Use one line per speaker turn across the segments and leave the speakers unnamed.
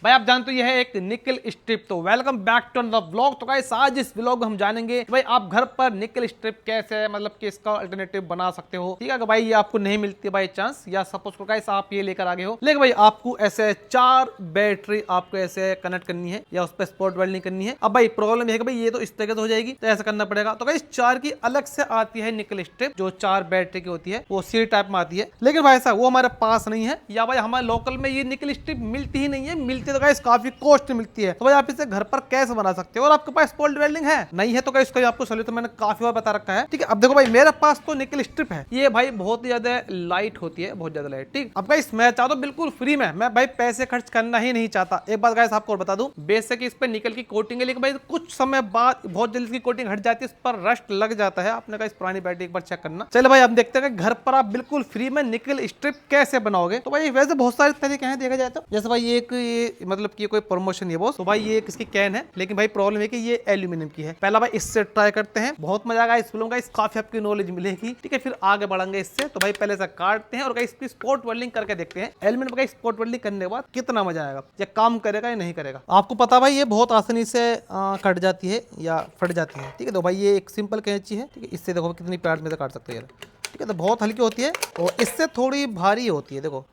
भाई आप जानते हो ये है एक निकल स्ट्रिप। तो welcome back to the vlog. तो गाइस आज इस व्लॉग में हम जानेंगे भाई आप घर पर निकल स्ट्रिप कैसे मतलब कि इसका अल्टरनेटिव बना सकते हो। ठीक है भाई, ये आपको नहीं मिलती बाई चांस, या सपोज करो गाइस आप ये लेकर आ गए हो, लेकिन भाई आपको ऐसे 4 बैटरी आपको ऐसे कनेक्ट करनी है या उस पर स्पॉट वेल्डिंग करनी है। अब भाई प्रॉब्लम है कि भाई ये तो इस तरीके से हो जाएगी, तो ऐसा करना पड़ेगा। तो गाइस 4 की अलग से आती है निकल स्ट्रिप, जो 4 बैटरी की होती है, वो सी टाइप में आती है, लेकिन भाई ऐसा वो हमारे पास नहीं है, या भाई हमारे लोकल में ये निकल स्ट्रिप मिलती ही नहीं है। मिलती तो गाइस काफी कॉस्ट मिलती है। तो भाई आप इसे घर पर कैसे बना सकते हो, और आपके पास स्पॉट वेल्डिंग है नहीं है तो गाइस इसका आपको सोल्यूशन मैंने काफी बार बता रखा है। ठीक है, अब देखो भाई मेरे पास तो निकल स्ट्रिप है, ये भाई बहुत ही ज्यादा लाइट होती है, बहुत ज्यादा लाइट। ठीक, अब गाइस मैं चाहता हूं बिल्कुल फ्री में, मैं भाई पैसे खर्च करना ही नहीं चाहता। एक बात गाइस आपको और बता दूं, बेशक इस पे निकल की कोटिंग है, लेकिन भाई कुछ समय बाद बहुत जल्दी इसकी कोटिंग हट जाती है, इस पर रस्ट लग जाता है। आपने गाइस पुरानी बैटरी एक बार चेक करना। चलो भाई हम देखते हैं घर पर आप बिल्कुल फ्री में निकल स्ट्रिप कैसे बनाओगे। तो भाई वैसे बहुत सारे तरीके हैं देखा जाए तो, जैसे भाई ये मतलब कि कोई प्रमोशन है बॉस, तो भाई ये किसकी कैन है, लेकिन भाई प्रॉब्लम है कि ये एल्यूमिनियम की है। पहला भाई इससे ट्राई करते हैं, बहुत मजा आएगा इस फिल्म का, इस काफी आपकी नॉलेज मिलेगी। ठीक है, फिर आगे बढ़ेंगे इससे। तो भाई पहले से काटते हैं और इसकी स्पॉट वेल्डिंग करके देखते हैं एल्यूमिनियम का स्पॉट वेल्डिंग करने के बाद कितना मजा आएगा, ये काम करेगा या नहीं करेगा। आपको पता भाई ये बहुत आसानी से कट जाती है या फट जाती है। ठीक है, तो भाई ये एक सिंपल कैंची है। ठीक है, इससे देखो कितनी प्यार में से काट सकते हैं। ठीक है, तो बहुत हल्की होती है और इससे थोड़ी भारी होती है। देखो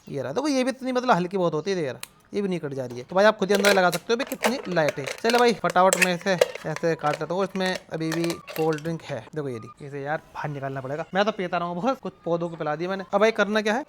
ये रहा, देखो ये भी इतनी मतलब हल्की बहुत होती है यार, ये भी नहीं कट जा रही है। तो भाई आप खुद ही अंदाजा लगा सकते हो भाई कितनी लाइट है। चलो भाई फटाफट में से ऐसे काट लेता हूँ। इसमें अभी भी कोल्ड ड्रिंक है, देखो ये दी, इसे यार बाहर निकालना पड़ेगा। मैं तो पीता रहा हूँ बहुत, कुछ पौधों को पिला दिया मैंने। अब भाई करना क्या है,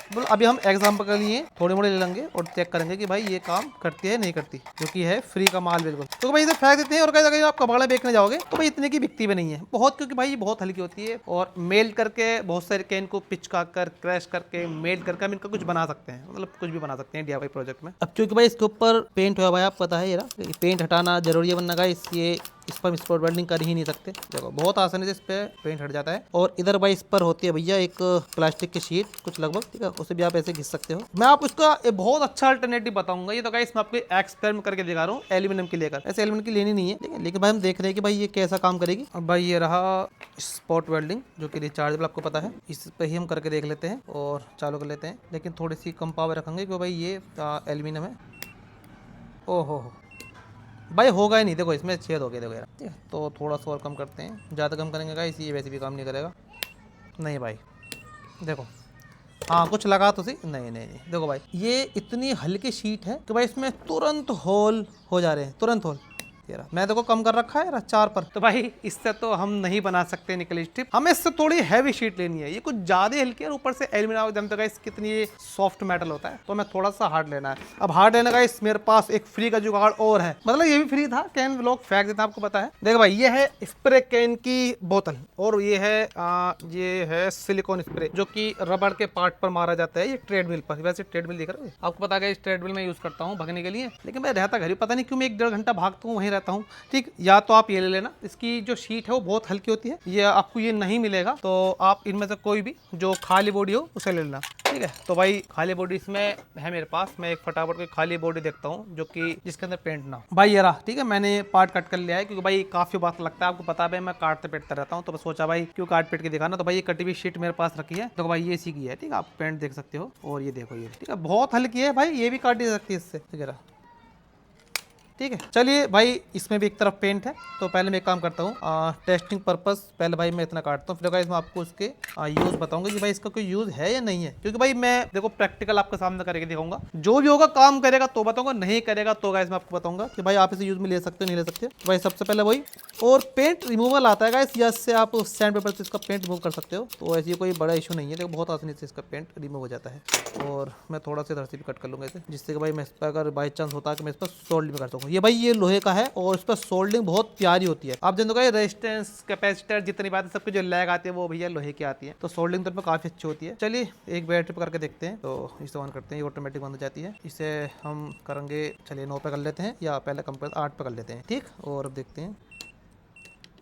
बोलो अभी हम एग्जाम्पल के लिए थोड़े मोड़े ले लेंगे और चेक करेंगे कि भाई ये काम करती है नहीं करती, क्योंकि है फ्री का माल बिल्कुल। तो भाई इसे फेंक देते हैं, और अगर आप कबाड़ा बेचने जाओगे तो भाई इतने की बिकती भी नहीं है बहुत, क्योंकि भाई ये बहुत हल्की होती है। और मेल्ट करके बहुत सारे कैन को पिचका कर क्रैश करके मेल्ट करके हम इनका कुछ बना सकते हैं, मतलब कुछ भी बना सकते हैं DIY प्रोजेक्ट में। अब क्योंकि भाई इसके ऊपर पेंट हुआ भाई, आप पता है ये पेंट हटाना जरूरी है, वरना गाइस ये इस पर स्पॉट वेल्डिंग कर ही नहीं सकते। देखो बहुत आसानी से इस पे पेंट हट जाता है। और इधर भाई इस पर होती है भैया एक प्लास्टिक की शीट कुछ लगभग, ठीक है, उसे भी आप ऐसे घिस सकते हो। मैं आपको इसका एक बहुत अच्छा अल्टरनेटिव बताऊंगा। ये तो गाइस मैं आपको एक्सपेरिमेंट करके दिखा रहा हूँ एल्यूमिनियम की लेकर। ऐसे एल्यूमिनियम की लेनी नहीं है, ठीक है, लेकिन भाई हम देख रहे हैं कि भाई ये कैसा काम करेगी। अब भाई ये रहा स्पॉट वेल्डिंग जो कि रिचार्जेबल, आपको पता है, इस पे ही हम करके देख लेते हैं और चालू कर लेते हैं। लेकिन थोड़ी सी कम पावर रखेंगे क्योंकि भाई ये एल्यूमिनियम है। ओहो भाई होगा ही नहीं, देखो इसमें छेद हो गया, देखो यार। ठीक है, तो थोड़ा सा और कम करते हैं, ज़्यादा कम करेंगे गाइस ये वैसे भी काम नहीं करेगा। नहीं भाई देखो, हाँ कुछ लगा तो सही। नहीं नहीं नहीं, देखो भाई ये इतनी हल्की शीट है कि भाई इसमें तुरंत होल हो जा रहे हैं, तुरंत होल। मैं देखो कम कर रखा है 4 पर। तो भाई इससे तो हम नहीं बना सकते निकल स्ट्रिप, हमें इससे थोड़ी हैवी शीट लेनी है। ये कुछ ज्यादा हल्की है, ऊपर से एल्यूमिनियम जानते हो कितनी सॉफ्ट मेटल होता है, तो हमें थोड़ा सा हार्ड लेना है। अब हार्ड लेने का इस मेरे पास एक फ्री का जुगाड़ और है, मतलब ये भी फ्री था, कैन लोग फेंक देते हैं, आपको पता है। देखो भाई ये है स्प्रे कैन की बोतल, और ये है सिलिकॉन स्प्रे जो कि रबड़ के पार्ट पर मारा जाता है, ये ट्रेडमिल पर। वैसे ट्रेडमिल दिख रहा है आपको, पता है इस ट्रेडमिल में यूज करता हूँ भागने के लिए, लेकिन मैं रहता घर ही, पता नहीं क्यों मैं 1-1.5 घंटा भागता हूँ वहीं रहता हूँ। ठीक, या तो आप ये ले लेना, इसकी जो शीट है वो बहुत हल्की होती है, ये आपको ये नहीं मिलेगा, तो आप इनमें से कोई भी जो खाली बॉडी हो उसे ले लेना। ठीक है, तो भाई खाली बॉडी इसमें है मेरे पास, मैं एक फटाफट कोई खाली बॉडी देखता हूँ जो कि जिसके अंदर पेंट ना हो। भाई ये रहा, ठीक है, मैंने पार्ट कट कर लिया है, क्योंकि भाई काफी बात लगता है, आपको पता है मैं काटते पेटता रहता हूँ, तो सोचा भाई क्यों काट पेट के दिखाना। तो भाई ये कटी हुई शीट मेरे पास रखी है, तो भाई ये इसी की है। ठीक है, आप पेंट देख सकते हो, और ये देखो ये, ठीक है, बहुत हल्की है भाई, ये भी काट दे सकती है इससे। ठीक है, ठीक है, चलिए भाई इसमें भी एक तरफ पेंट है, तो पहले मैं एक काम करता हूँ, टेस्टिंग पर्पस पहले भाई मैं इतना काटता हूँ, फिर गाइस मैं आपको इसके यूज बताऊंगा कि भाई इसका कोई यूज है या नहीं है, क्योंकि भाई मैं देखो प्रैक्टिकल आपके सामने करके दिखाऊंगा, जो भी होगा काम करेगा तो बताऊंगा, नहीं करेगा तो गाइस मैं आपको बताऊंगा कि भाई आप इसे यूज में ले सकते हो नहीं ले सकते। तो भाई सबसे पहले वही, और पेंट रिमूवल आता है गाइस, या इससे आप सैंड पेपर से इसका पेंट रिमूव कर सकते हो, तो ऐसी कोई बड़ा इशू नहीं है, देखो बहुत आसानी से इसका पेंट रिमूव हो जाता है। और मैं थोड़ा सा इधर से भी कट कर लूंगा इसे, जिससे कि भाई मैं इस पर अगर बाई चांस होता है कि मैं इस पर सोल्डिंग कर सकूँ। ये भाई ये लोहे का है और इस पर सोल्डिंग बहुत प्यारी होती है। आप जानते हो रेजिस्टेंस कैपेसिटर जितनी बात है सबकी जो लैग आती है वो भैया लोहे की आती है, तो सोल्डिंग तो इस पर काफी अच्छी होती है। चलिए एक बैटरी पर करके देखते हैं, तो इसे ऑन करते हैं, ये ऑटोमेटिक बंद हो जाती है। इसे हम करेंगे, चलिए 9 पे कर लेते हैं, या पहले कम 8 पे कर लेते हैं। ठीक, और अब देखते हैं,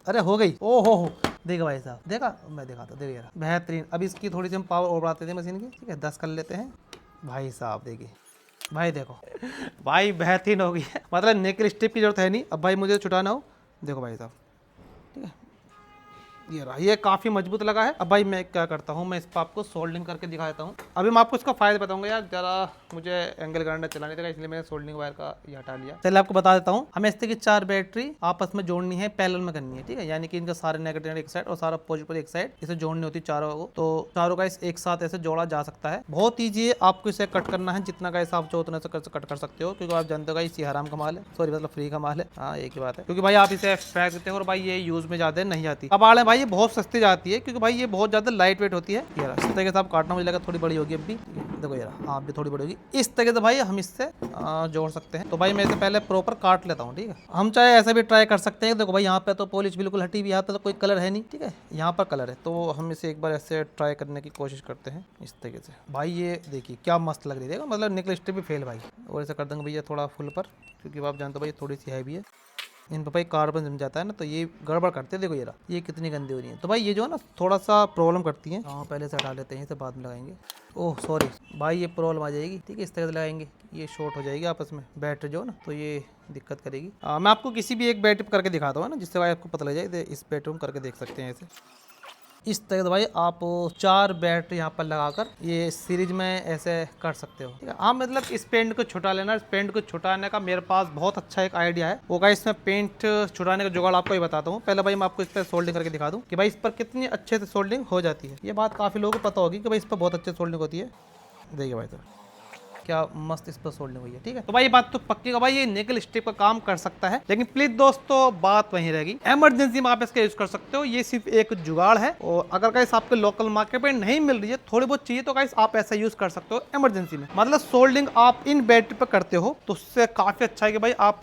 अरे हो गई, ओ हो देखा भाई साहब, देखा मैं दिखाता, देखिए यार बेहतरीन। अब इसकी थोड़ी सी हम पावर और बढ़ाते थे मशीन की। ठीक है, 10 कर लेते हैं भाई साहब, देखिए भाई देखो भाई बेहतरीन हो गई है, मतलब निकल स्ट्रिप की जरूरत है नहीं अब भाई मुझे छुटाना हो। देखो भाई साहब, ठीक है, ये रहा, ये काफ़ी मजबूत लगा है। अब भाई मैं क्या करता हूँ, मैं इस पर आपको सोल्डिंग करके दिखा देता हूँ। अभी मैं आपको इसका फायदा बताऊंगा यार, जरा मुझे एंगल ग्राइंडर चलाने था, इसलिए मैंने सोल्डरिंग वायर का ये हटा लिया। चलिए आपको बता देता हूँ, हमें इस तरह की 4 बैटरी आपस में जोड़नी है, पैरेलल में करनी है, ठीक है। यानी कि इनका सारे नेगेटिव एक साइड और सारा पॉजिटिव एक साइड, इसे जोड़नी होती है चारों को। तो चारों का एक साथ ऐसे जोड़ा जा सकता है। बहुत ईजी है, आपको इसे कट करना है, जितना गाइस आप चाहो उतना से कट कर सकते हो, क्योंकि आप जानते हो गाइस ये हराम का माल है, सॉरी मतलब फ्री का माल है। हाँ एक ही बात है, क्योंकि भाई आप इसे फेंक देते हो और भाई ये यूज में ज्यादा नहीं आती। अब आड़े भाई ये बहुत सस्ती जाती है, क्योंकि भाई ये बहुत ज्यादा लाइट वेट होती है। यार इस तरीके से आप काटना, मुझे लगा थोड़ी बड़ी होगी अब भी, देखो यार आप भी थोड़ी बड़ी होगी। इस तरीके से भाई हम इससे जोड़ सकते हैं। तो भाई मैं इसे पहले प्रॉपर काट लेता हूँ, ठीक है। हम चाहे ऐसा भी ट्राई कर सकते हैं। देखो भाई यहाँ पे तो पॉलिश बिल्कुल हटी हुई, यहाँ पे तो कोई कलर है नहीं, ठीक है। यहाँ पर कलर है, तो हम इसे एक बार ऐसे ट्राई करने की कोशिश करते हैं इस तरीके से। भाई ये देखिए क्या मस्त लग रही है, मतलब निकल स्ट्रिप भी फेल भाई। और ऐसे कर देंगे भैया थोड़ा फुल पर, क्योंकि आप जानते हो भाई थोड़ी सी हैवी है, इन पर भाई कार्बन जम जाता है ना, तो ये गड़बड़ करते हैं। देखो ये कितनी गंदी हो रही है। तो भाई ये जो है ना थोड़ा सा प्रॉब्लम करती है। हाँ पहले से हटा लेते हैं, इसे बाद में लगाएंगे। ओह सॉरी भाई ये प्रॉब्लम आ जाएगी, ठीक है। इस तरह से लगाएंगे, ये शॉर्ट हो जाएगी आपस में बैटरी जो ना, तो ये दिक्कत करेगी। मैं आपको किसी भी एक बैटरी करके दिखाता हूँ ना, जिससे भाई आपको पता लग जाए। इस बैटरी में करके देख सकते हैं ऐसे, इस तरह से भाई आप 4 बैटरी यहाँ पर लगाकर ये सीरीज में ऐसे कर सकते हो, ठीक है। हाँ मतलब इस पेंट को छुटा लेना, इस पेंट को छुटाने का मेरे पास बहुत अच्छा एक आइडिया है। वो गाइस इसमें पेंट छुटाने का जुगाड़ आपको ही बताता हूँ। पहले भाई मैं आपको इस पर सोल्डिंग करके दिखा दूँ कि भाई इस पर कितनी अच्छे से सोल्डिंग हो जाती है। ये बात काफ़ी लोगों को पता होगी कि भाई इस पर बहुत अच्छे सोल्डिंग होती है। देखिए भाई तो क्या मस्त इस पर सोल्डिंग हुई है, ठीक है। तो भाई ये बात तो पक्की का भाई ये निकल स्ट्रिप का काम कर सकता है। लेकिन प्लीज दोस्तों बात वहीं रहेगी, इमरजेंसी में आप इसका यूज कर सकते हो। ये सिर्फ एक जुगाड़ है, और अगर गाइस आपके लोकल मार्केट में नहीं मिल रही है, थोड़ी बहुत चाहिए, तो गाइस आप ऐसा यूज कर सकते हो इमरजेंसी में। मतलब सोल्डिंग आप इन बैटरी पर करते हो तो उससे काफी अच्छा है कि भाई आप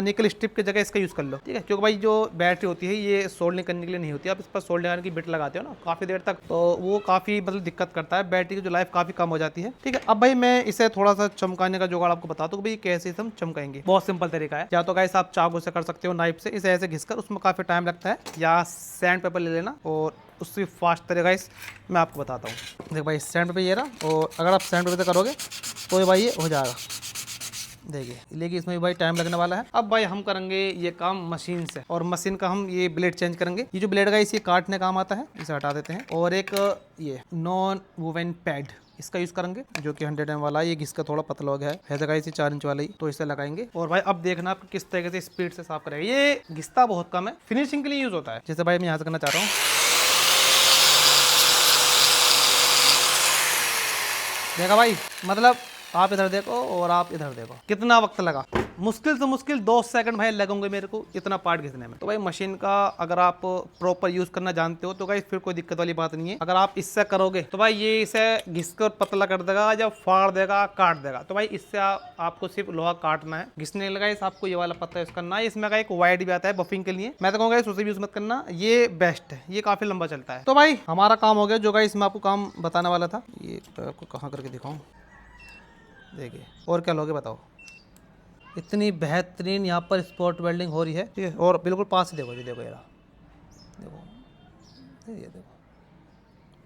निकल स्ट्रिप की जगह इसका यूज कर लो, ठीक है। क्योंकि भाई जो बैटरी होती है ये सोल्डिंग करने के लिए नहीं होती। आप इस पर सोल्डिंग करने की बिट लगाते हो ना काफी देर तक, तो वो काफी मतलब दिक्कत करता है, बैटरी की जो लाइफ काफी कम हो जाती है, ठीक है। अब भाई मैं इसे थोड़ा सा चमकाने का जुगाड़ आपको बता दूं कि भाई कैसे हम चमकाएंगे। बहुत सिंपल तरीका है, या तो गाइस आप चाकू से कर सकते हो, नाइफ से इसे ऐसे घिसकर, उसमें काफी टाइम लगता है, या सैंड पेपर ले लेना और उससे फास्ट तरीका गाइस मैं आपको बताता हूँ। देख भाई सैंड पेपर ये रहा, और अगर आप सैंड पेपर से करोगे तो भाई ये हो जाएगा, देखिए। लेकिन इसमें भी भाई टाइम लगने वाला है। अब भाई हम करेंगे ये काम मशीन से, और मशीन का हम ये ब्लेड चेंज करेंगे। ये जो ब्लेड गाइस ये काटने काम आता है, इसे हटा देते हैं। और एक ये नॉन वूवन पैड इसका यूज करेंगे, जो कि 100 mm वाला है। ये घिसका थोड़ा पतला हो गया है गाइस, ये 4 इंच वाला ही, तो इसे लगाएंगे। और भाई अब देखना आप किस तरीके से स्पीड से साफ करेगा। ये घिसता बहुत कम है, फिनिशिंग के लिए यूज होता है। जैसे भाई मैं यहाँ से करना चाह रहा हूँ, देखा भाई, मतलब आप इधर देखो और आप इधर देखो, कितना वक्त लगा। मुश्किल से मुश्किल 2 सेकंड भाई लगेंगे मेरे को इतना पार्ट घिसने में। तो भाई मशीन का अगर आप प्रॉपर यूज करना जानते हो तो भाई फिर कोई दिक्कत वाली बात नहीं है। अगर आप इससे करोगे तो भाई ये इसे घिसकर पतला कर देगा, या फाड़ देगा, काट देगा। तो भाई इससे आपको सिर्फ लोहा काटना है, घिसने लगा इस आपको ये वाला पत्ता यूज करना है। इसमें का एक वाइड भी आता है बफिंग के लिए, मैं तो कहूँगा उसे भी यूज मत करना, ये बेस्ट है, ये काफी लंबा चलता है। तो भाई हमारा काम हो गया, जो गाइस मैं आपको काम बताने वाला था। ये आपको कहाँ करके दिखाऊं, देखिए। और क्या लोगे बताओ, इतनी बेहतरीन यहाँ पर स्पॉट वेल्डिंग हो रही है, ठीक है। और बिल्कुल पास से देखो, ये देखो यार, देखो ये देखो,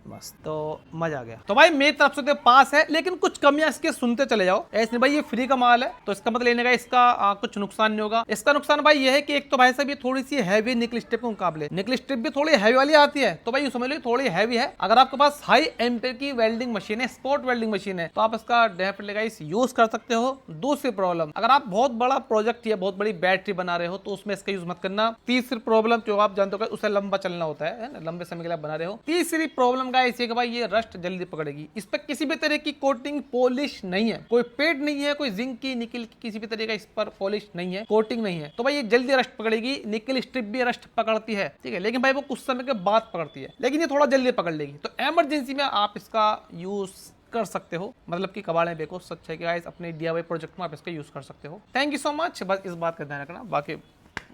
मस्त। तो मजा आ गया। तो भाई मेरी तरफ से तो पास है, लेकिन कुछ कमियां इसके सुनते चले जाओ। ऐसे नहीं भाई ये फ्री का माल है, तो इसका मतलब लेने का इसका कुछ नुकसान नहीं होगा। इसका नुकसान भाई ये है कि एक तो भाई साहब ये थोड़ी सी हैवी निकल स्ट्रिप के मुकाबले, निकल स्ट्रिप भी थोड़ी हैवी वाली आती है, तो भाई समझ लो थोड़ी हैवी है। अगर आपके पास हाई एम्पेयर की वेल्डिंग मशीन है, स्पॉट वेल्डिंग मशीन है, तो आप इसका डेफिनेटली गाइस यूज कर सकते हो। दूसरी प्रॉब्लम, अगर आप बहुत बड़ा प्रोजेक्ट या बहुत बड़ी बैटरी बना रहे हो तो उसमें इसका यूज मत करना। तीसरी प्रॉब्लम जो आप जानते हो उसे लंबा चलना होता है ना, लंबे समय के लिए बना रहे हो। तीसरी प्रॉब्लम गाइस ये कि भाई ये रस्ट जल्दी पकड़ेगी। इस पर किसी भी तरह की कोटिंग पॉलिश नहीं है, कोई पेंट नहीं है, कोई जिंक की निकल की किसी भी तरह का इस पर पॉलिश नहीं है, कोटिंग नहीं है, तो भाई ये जल्दी रस्ट पकड़ेगी। निकल स्ट्रिप भी रस्ट पकड़ती है, ठीक है, लेकिन भाई वो कुछ समय के बाद पकड़ती है, लेकिन ये थोड़ा जल्दी पकड़ लेगी। तो इमरजेंसी में आप इसका यूज कर सकते हो, मतलब कि कबाड़े बेको। सच है कि गाइस अपने DIY प्रोजेक्ट में आप इसका यूज कर सकते हो। थैंक यू सो मच, बस इस बात का ध्यान रखना, बाकी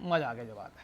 मजा आ गया जो बात है।